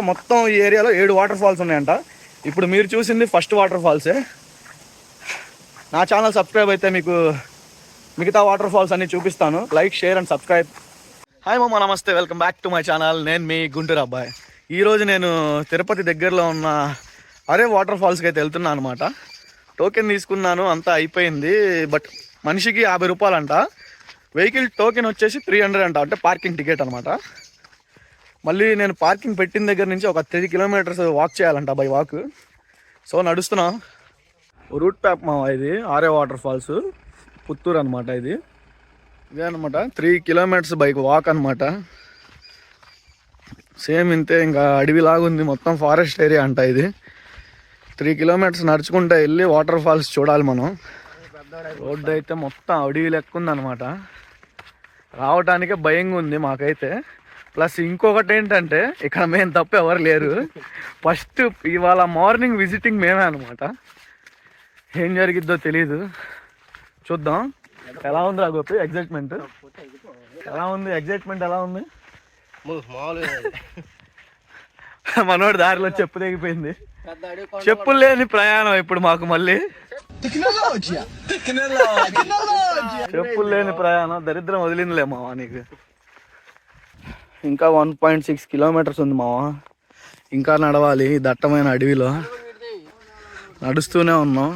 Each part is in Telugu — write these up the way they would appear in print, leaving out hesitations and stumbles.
మొత్తం ఈ ఏరియాలో 7 వాటర్ ఫాల్స్ ఉన్నాయంట. ఇప్పుడు మీరు చూసింది ఫస్ట్ వాటర్ ఫాల్సే. నా ఛానల్ సబ్స్క్రైబ్ అయితే మీకు మిగతా వాటర్ ఫాల్స్ అన్ని చూపిస్తాను. Like, share and subscribe. Hi మామ, నమస్తే, welcome back to my channel. నేను మీ గుంటూరు అబ్బాయి. ఈరోజు నేను తిరుపతి దగ్గరలో ఉన్న అరే వాటర్ ఫాల్స్కి అయితే వెళ్తున్నాను అనమాట. టోకెన్ తీసుకున్నాను, అంతా అయిపోయింది. బట్ మనిషికి 50 రూపాయలు అంట. వెహికల్ టోకెన్ వచ్చేసి 300 అంట, అంటే పార్కింగ్ టికెట్ అనమాట. మళ్ళీ నేను పార్కింగ్ పెట్టిన దగ్గర నుంచి ఒక 3 కిలోమీటర్స్ వాక్ చేయాలంట, బై వాక్. సో నడుస్తున్నా. రూట్ మ్యాప్ మా ఇది ఆరే వాటర్ ఫాల్స్, పుత్తూరు అనమాట. ఇదే అనమాట 3 కిలోమీటర్స్ బైక్ వాక్ అనమాట. సేమ్ ఇంతే, ఇంకా అడవిలాగా ఉంది, మొత్తం ఫారెస్ట్ ఏరియా అంట. ఇది 3 కిలోమీటర్స్ నడుచుకుంటూ వెళ్ళి వాటర్ ఫాల్స్ చూడాలి మనం. రోడ్డు అయితే మొత్తం అడవి లెక్క ఉంది అనమాట. రావడానికే భయంగా ఉంది మాకైతే. ప్లస్ ఇంకొకటి ఏంటంటే, ఇక్కడ మేము తప్ప ఎవరు లేరు. ఫస్ట్ ఇవాళ మార్నింగ్ విజిటింగ్ మేమే అనమాట. ఏం జరిగిద్దో తెలీదు, చూద్దాం. ఎలా ఉంది రా గోపి ఎగ్జైట్మెంట్? ఎలా ఉంది ఎగ్జైట్మెంట్? ఎలా ఉంది? మనోడు దారిలో చెప్పు తెగిపోయింది. చెప్పులు లేని ప్రయాణం ఇప్పుడు మాకు. మళ్ళీ చెప్పులు లేని ప్రయాణం దరిద్రం వదిలిందిలే మావా నీకు. ఇంకా 1.6 కిలోమీటర్స్ ఉంది మావా, ఇంకా నడవాలి దట్టమైన అడవిలో. నడుస్తూనే ఉన్నాం.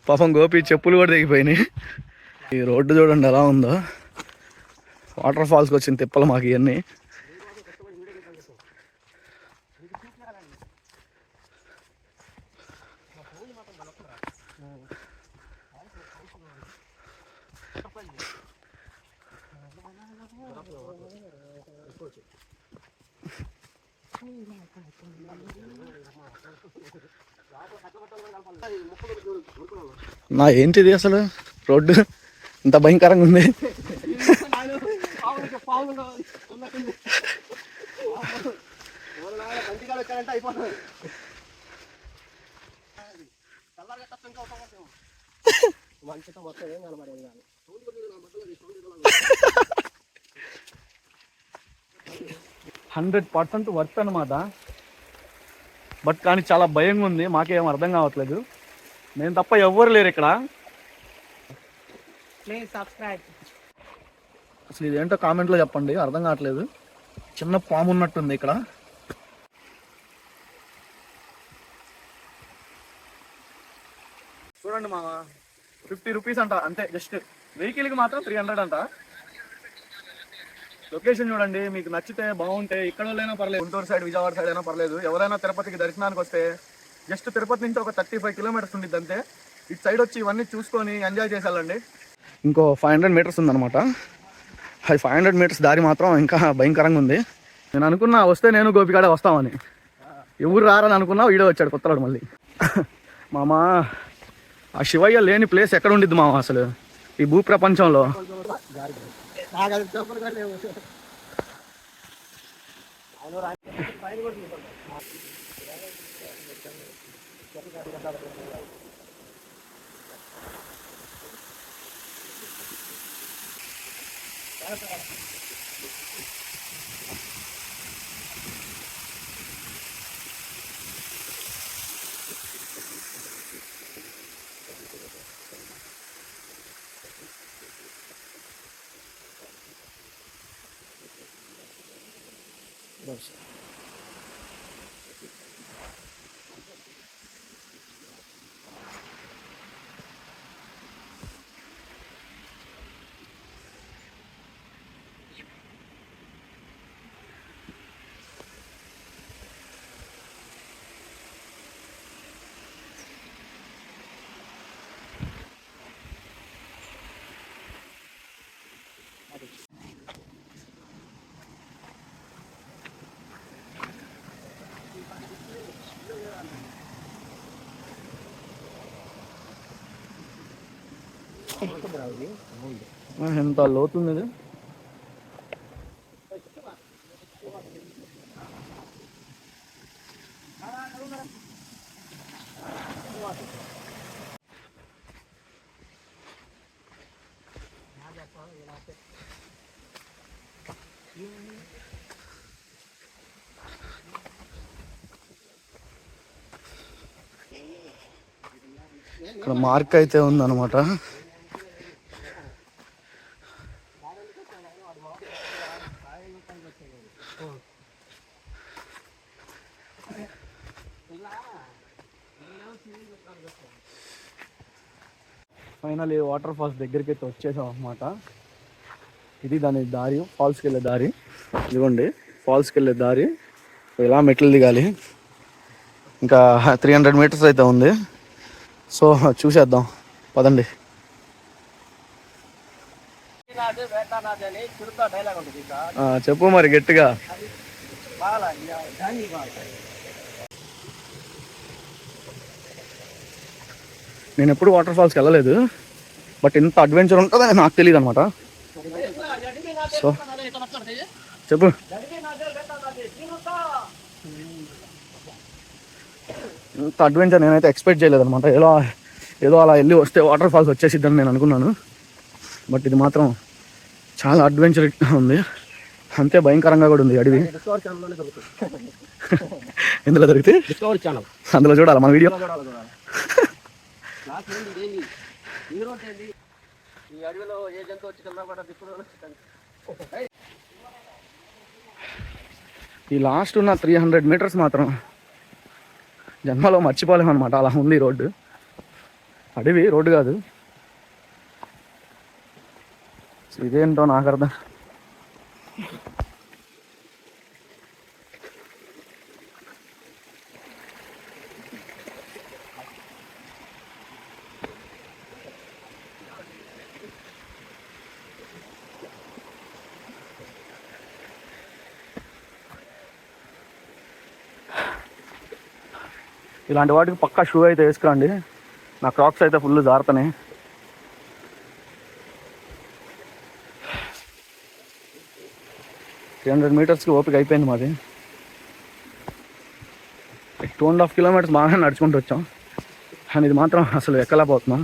పాపం గోపి చెప్పులు కూడా తెగిపోయినాయి. ఈ రోడ్డు చూడండి ఎలా ఉందో. వాటర్ ఫాల్స్కి వచ్చిన తిప్పలు మాకు ఇవన్నీ. నా ఏంటిది అసలు రోడ్డు ఇంత భయంకరంగా ఉంది. %100% వర్త్ అనమాట. బట్ కానీ చాలా భయంగా ఉంది, మాకేం అర్థం కావట్లేదు. నేను తప్ప ఎవ్వరు లేరు ఇక్కడ. అసలు ఇదేంటో కామెంట్లో చెప్పండి, అర్థం కావట్లేదు. చిన్న పాము ఉన్నట్టుంది ఇక్కడ. చూడండి మామ, 50 రూపీస్ అంట అంతే. జస్ట్ వెహికల్కి మాత్రం 300 అంట. లొకేషన్ చూడండి, మీకు నచ్చితే బాగుంటే ఇక్కడ అయినా పర్లేదు, గుంటూరు సైడ్, విజయవాడ సైడ్ అయినా పర్లేదు. ఎవరైనా తిరుపతికి దర్శనానికి వస్తే జస్ట్ తిరుపతి నుంచి ఒక 35 కిలోమీటర్స్ ఉండిద్ది అంతే. ఇటు సైడ్ వచ్చి ఇవన్నీ చూసుకొని ఎంజాయ్ చేసేయాలండి. ఇంకో 500 మీటర్స్ ఉందన్నమాట. అది 500 మీటర్స్ దారి మాత్రం ఇంకా భయంకరంగా ఉంది. నేను అనుకున్నా వస్తే నేను గోపికాడ వస్తామని, ఎవరు రారని అనుకున్నా. వీడియో వచ్చాడు కొత్తవాడు మళ్ళీ. మామా, ఆ శివయ్య లేని ప్లేస్ ఎక్కడ ఉండిద్ది మామ అసలు ఈ భూ ప్రపంచంలో? ఎంత లోతుంది ఇది. ఇక్కడ మార్క్ అయితే ఉందన్నమాట. ఫైనల్ వాటర్ ఫాల్స్ దగ్గరికి అయితే వచ్చేసాం అన్నమాట. ఇది దాని దారి, ఫాల్స్కి వెళ్ళే దారి. ఇదిగోండి ఫాల్స్కి వెళ్ళే దారి. ఇలా మెట్లు దిగాలి. ఇంకా 300 మీటర్స్ అయితే ఉంది. సో చూసేద్దాం పదండి. చెప్పు మరి గట్టిగా. నేను ఎప్పుడు వాటర్ ఫాల్స్కి వెళ్ళలేదు, బట్ ఇంత అడ్వెంచర్ ఉంటుందని నాకు తెలియదు అనమాట. సో చెప్పు. ఇంత అడ్వెంచర్ నేనైతే ఎక్స్పెక్ట్ చేయలేదు అనమాట. ఏదో అలా వెళ్ళి వస్తే వాటర్ ఫాల్స్ వచ్చేసిద్దని నేను అనుకున్నాను, బట్ ఇది మాత్రం చాలా అడ్వెంచర్ ఉంది. అంతే భయంకరంగా కూడా ఉంది అడవి. ఎందులో దొరికితే అందులో చూడాలి మన వీడియో. ఈ లాస్ట్ ఉన్న 300 మీటర్స్ మాత్రం జన్మలో మర్చిపోలేము అనమాట. అలా ఉంది రోడ్డు. అడవి రోడ్డు కాదు. ఇదేంటో నాకు అర్థం. ఇలాంటి వాటికి పక్కా షూ అయితే వేసుకురండి. నా క్రాక్స్ అయితే ఫుల్ జారుతున్నాయి. త్రీ 300 మీటర్స్కి ఓపిక అయిపోయింది మాది. 2.5 కిలోమీటర్స్ బాగానే నడుచుకుంటూ వచ్చాం, కానీ ఇది మాత్రం అసలు ఎక్కలేకపోతున్నాం.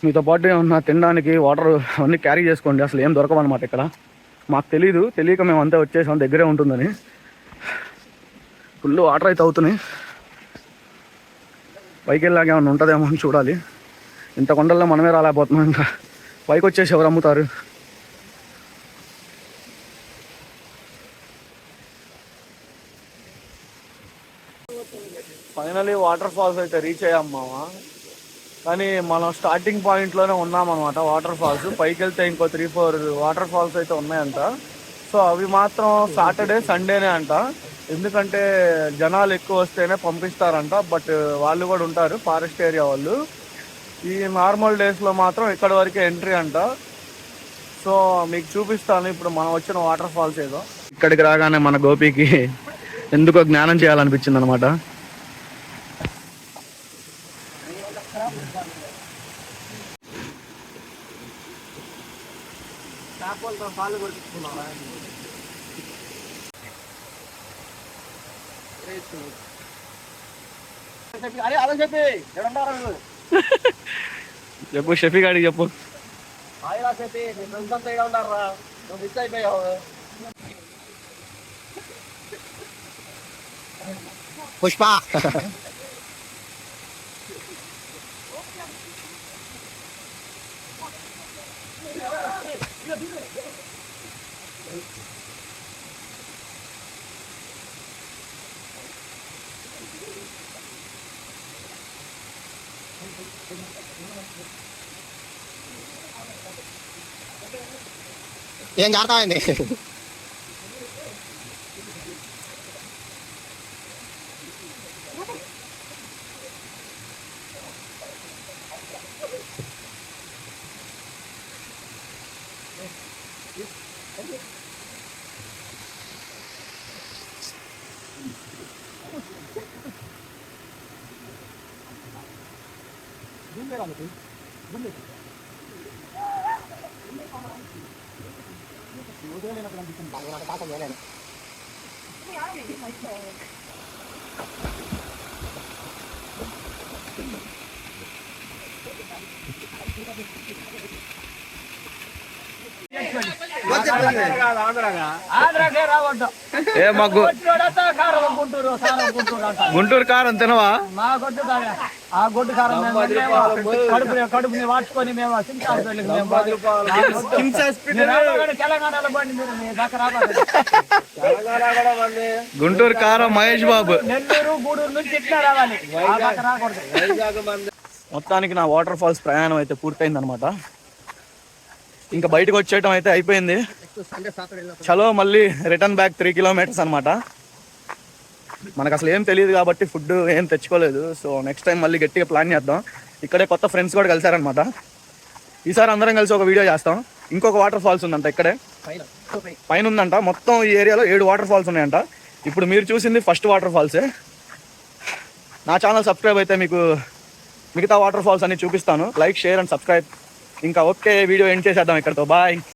మీతో పాటు ఏమన్నా తినడానికి వాటర్ అవన్నీ క్యారీ చేసుకోండి. అసలు ఏం దొరకవన్నమాట ఇక్కడ. మాకు తెలియక మేము అంతా వచ్చేసాం, దగ్గరే ఉంటుందని. ఫుల్ వాటర్ అయితే అవుతున్నాయి. పైకి వెళ్ళాక ఏమన్నా ఉంటుందేమో అని చూడాలి. ఇంత కొండల్లో మనమే రాలేకపోతున్నాం. ఇంకా పైకి వచ్చేసి ఎవరు అమ్ముతారు? ఫైనలీ వాటర్ ఫాల్స్ అయితే రీచ్ అయ్యాం మామ. కానీ మనం స్టార్టింగ్ పాయింట్లోనే ఉన్నామన్నమాట. వాటర్ ఫాల్స్ పైకి వెళ్తే ఇంకో 3-4 వాటర్ ఫాల్స్ అయితే ఉన్నాయంట. సో అవి మాత్రం సాటర్డే సండేనే అంట. ఎందుకంటే జనాలు ఎక్కువ వస్తేనే పంపిస్తారంట. బట్ వాళ్ళు కూడా ఉంటారు, ఫారెస్ట్ ఏరియా వాళ్ళు. ఈ నార్మల్ డేస్లో మాత్రం ఇక్కడ వరకే ఎంట్రీ అంట. సో మీకు చూపిస్తాను ఇప్పుడు మనం వచ్చిన వాటర్ ఫాల్స్ ఏదో. ఇక్కడికి రాగానే మన గోపికి ఎందుకో జ్ఞానం చేయాలనిపించింది అనమాట. చెప్పు షఫీ గాడికి చెప్పు. పుష్ప ఏం జాగ్రత్త. ఆంధ్రాకే రావద్దు. ఏ మాకు వచ్చినోడంతా కారం గుంటూరు గుంటూరు కారం తినవా? మా గొడ్డు కారం, ఆ గొడ్డు కారం కడుపుని వాడుకొని మేము కిమ్స్ హాస్పిటల్కి తెలంగాణలో బండి మీరు మీ దాకా రావాలి. గుంటూరు కారం మహేష్ బాబు. నెల్లూరు గూడూరు నుంచి ఇట్లా రావాలి, ఆ దాకా రాకూడదు. మొత్తానికి నా వాటర్ ఫాల్స్ ప్రయాణం అయితే పూర్తయింది అనమాట. ఇంకా బయటకు వచ్చేయటం అయితే అయిపోయింది. చలో మళ్ళీ రిటర్న్ బ్యాక్ 3 కిలోమీటర్స్ అనమాట. మనకు అసలు ఏం తెలియదు కాబట్టి ఫుడ్ ఏం తెచ్చుకోలేదు. సో నెక్స్ట్ టైం మళ్ళీ గట్టిగా ప్లాన్ చేద్దాం. ఇక్కడే కొత్త ఫ్రెండ్స్ కూడా కలిసారనమాట. ఈసారి అందరం కలిసి ఒక వీడియో చేస్తాం. ఇంకొక వాటర్ ఫాల్స్ ఉందంట ఇక్కడే పైన ఉందంట. మొత్తం ఈ ఏరియాలో 7 వాటర్ ఫాల్స్ ఉన్నాయంట. ఇప్పుడు మీరు చూసింది ఫస్ట్ వాటర్ ఫాల్సే. నా ఛానల్ సబ్స్క్రైబ్ అయితే మీకు మిగతా వాటర్ ఫాల్స్ అన్ని చూపిస్తాను. Like, share and subscribe. ఇంకా ఓకే, వీడియో ఎండ్ చేసేద్దాం ఇక్కడతో. బాయ్.